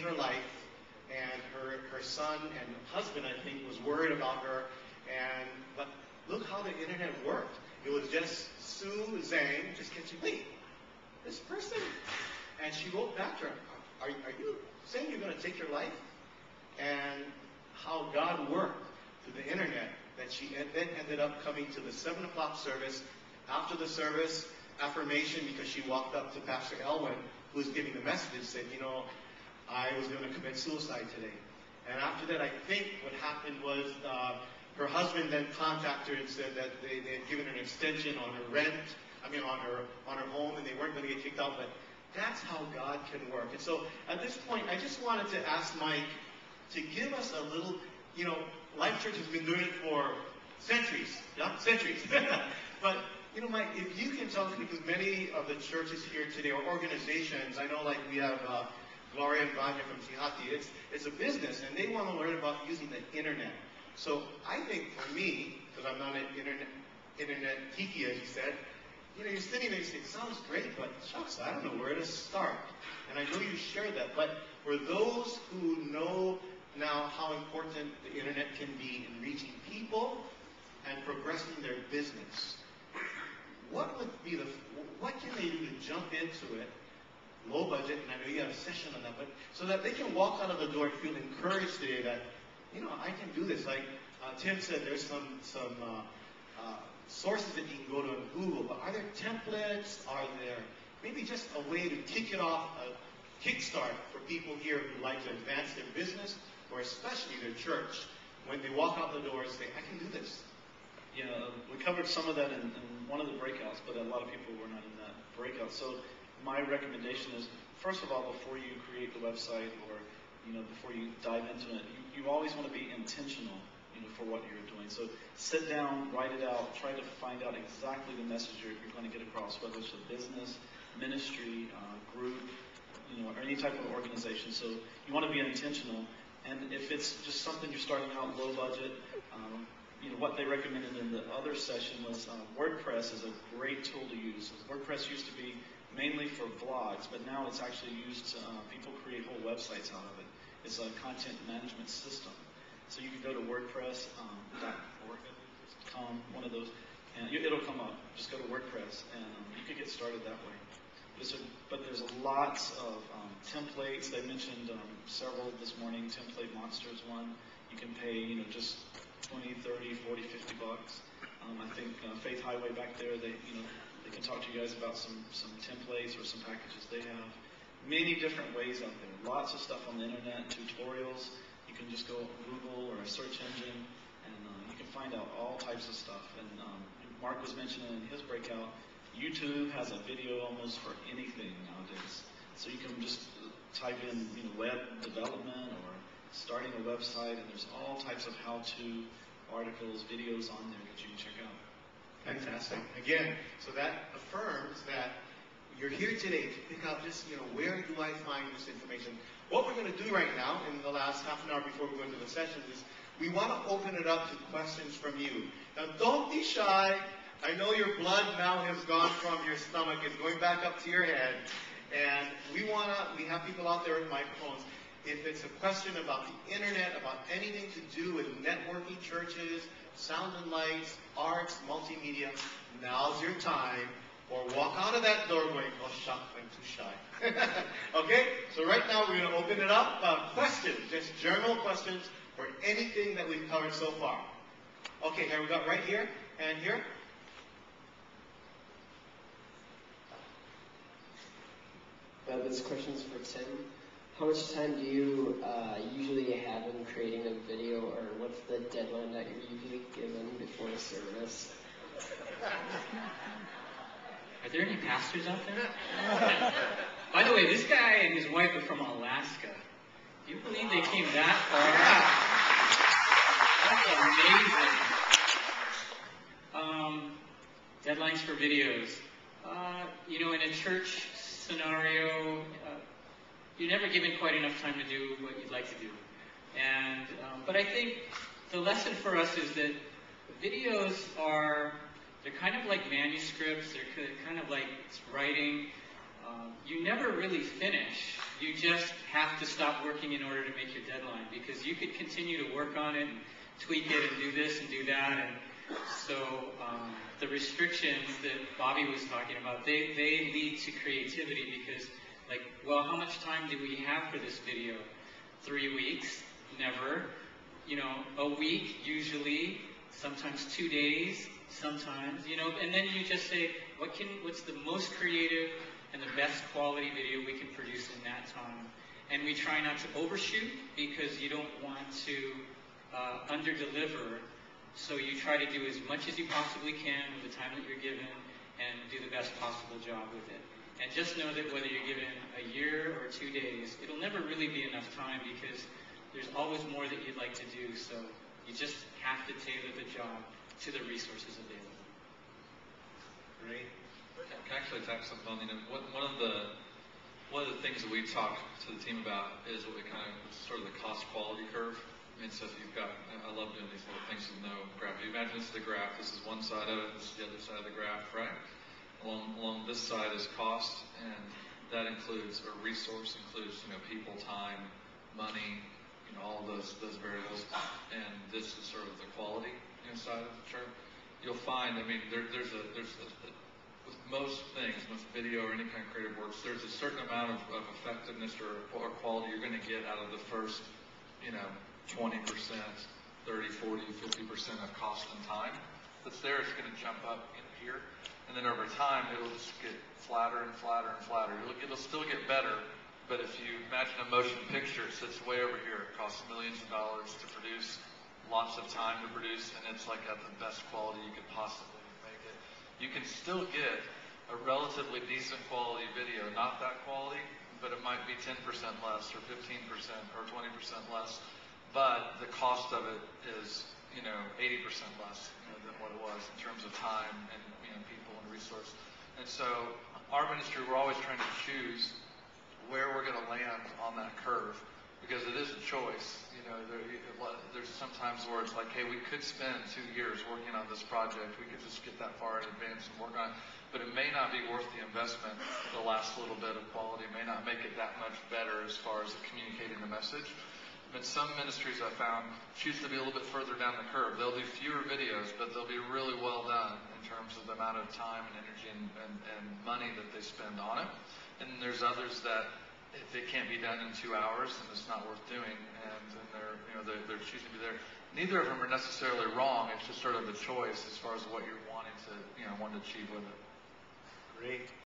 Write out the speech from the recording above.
her life, and her son and husband, I think, was worried about her. But look how the internet worked. It was just Sue Zhang just catching, wait, this person? And she wrote back to her, are you saying you're going to take your life? And how God worked through the internet, that she then ended up coming to the 7 o'clock service. After the service, affirmation, because she walked up to Pastor Elwin, who was giving the message, said, you know, I was going to commit suicide today. And after that, I think what happened was her husband then contacted her and said that they had given her an extension on her rent, on her home, and they weren't going to get kicked out. But that's how God can work. And so at this point, I just wanted to ask Mike to give us a little, you know, Life Church has been doing it for centuries, yeah, centuries. But, you know, Mike, if you can tell us, because many of the churches here today, or organizations, I know like we have Gloria and Vanya from Tihati, it's a business, and they want to learn about using the internet. So I think for me, because I'm not an internet geeky, as you said, you know, you're sitting there and you say, it sounds great, but shucks, I don't know where to start. And I know you shared that, but for those who know now how important the internet can be in reaching people and progressing their business, what can they do to jump into it, low budget, and I know you have a session on that, but so that they can walk out of the door and feel encouraged today that, you know, I can do this. Like Tim said, there's some sources that you can go to on Google, but are there templates? Are there maybe just a way to kick it off, a kickstart for people here who like to advance their business, or especially their church, when they walk out the door and say, I can do this? Yeah, we covered some of that in one of the breakouts, but a lot of people were not in that breakout. So my recommendation is, first of all, before you create the website, or you know, before you dive into it, you always want to be intentional, you know, for what you're doing. So sit down, write it out, try to find out exactly the message you're going to get across, whether it's a business, ministry, group, you know, or any type of organization. So you want to be intentional. And if it's just something you're starting out low budget, you know, what they recommended in the other session was WordPress is a great tool to use. WordPress used to be mainly for blogs, but now it's actually used to, people create whole websites out of it. It's a content management system. So you can go to WordPress.org.com, one of those, and it'll come up. Just go to WordPress, and you can get started that way. But there's lots of templates. They mentioned several this morning. Template Monster is one. You can pay, you know, just 20, 30, 40, 50 bucks. I think Faith Highway back there, they can talk to you guys about some templates or some packages they have. Many different ways out there. Lots of stuff on the internet, tutorials. You can just go Google or a search engine, and you can find out all types of stuff. And Mark was mentioning in his breakout, YouTube has a video almost for anything nowadays. So you can just type in, you know, web development or starting a website, and there's all types of how-to articles, videos on there that you can check out. Fantastic. Again, so that affirms that you're here today to pick out just, you know, where do I find this information? What we're going to do right now in the last half an hour before we go into the sessions is we want to open it up to questions from you. Now, don't be shy. I know your blood now has gone from your stomach. It's going back up to your head. And we have people out there with microphones. If it's a question about the internet, about anything to do with networking churches, sound and lights, arts, multimedia, now's your time. Or walk out of that door going, oh, shuck, I'm too shy. Okay? So right now we're going to open it up. Questions, just general questions for anything that we've covered so far. Okay, here we got right here and here. This question's for Tim. How much time do you usually have in creating a video, or what's the deadline that you're usually given before a service? Are there any pastors out there? By the way, this guy and his wife are from Alaska. Do you believe they came that far? That's amazing. Deadlines for videos. You know, in a church scenario, you're never given quite enough time to do what you'd like to do. And but I think the lesson for us is that videos they're kind of like manuscripts. They're kind of like writing. you never really finish. You just have to stop working in order to make your deadline, because you could continue to work on it and tweak it and do this and do that. And so the restrictions that Bobby was talking about, they lead to creativity, because, like, well, how much time do we have for this video? 3 weeks? Never. You know, a week usually, sometimes 2 days, sometimes, you know, and then you just say, what's the most creative and the best quality video we can produce in that time. And we try not to overshoot, because you don't want to under-deliver. So you try to do as much as you possibly can with the time that you're given and do the best possible job with it. And just know that whether you're given a year or 2 days, it'll never really be enough time, because there's always more that you'd like to do. So you just have to tailor the job to the resources available. Great. Can I actually tack something on? You know, one of the things that we talk to the team about is what we kind of sort of the cost quality curve. I mean, so if you've got, I love doing these little things with no graph. You imagine this is the graph. This is one side of it. This is the other side of the graph, right? Along this side is cost, and that includes, or resource includes, you know, people, time, money, you know, all those variables. And this is sort of the quality, you know, side of the chart. You'll find, I mean, there's a with most things, most video or any kind of creative works, there's a certain amount of effectiveness or quality you're going to get out of the first, you know, 20%, 30, 40, 50% of cost and time. That's there, it's going to jump up in here. And then over time, it'll just get flatter and flatter and flatter. It'll still get better, but if you imagine a motion picture, it sits way over here. It costs millions of dollars to produce, lots of time to produce, and it's like at the best quality you could possibly make it. You can still get a relatively decent quality video, not that quality, but it might be 10% less or 15% or 20% less, but the cost of it is, you know, 80% less, you know, than what it was in terms of time and, you know, people and resource. And so our ministry, we're always trying to choose where we're going to land on that curve, because it is a choice. You know, there's sometimes where it's like, hey, we could spend 2 years working on this project. We could just get that far in advance and work on it. But it may not be worth the investment, the last little bit of quality. It may not make it that much better as far as communicating the message. But some ministries I found choose to be a little bit further down the curve. They'll do fewer videos, but they'll be really well done in terms of the amount of time and energy and money that they spend on it. And there's others that if it can't be done in 2 hours, then it's not worth doing, and they're choosing to be there. Neither of them are necessarily wrong. It's just sort of a choice as far as what you're wanting to achieve with it. Great.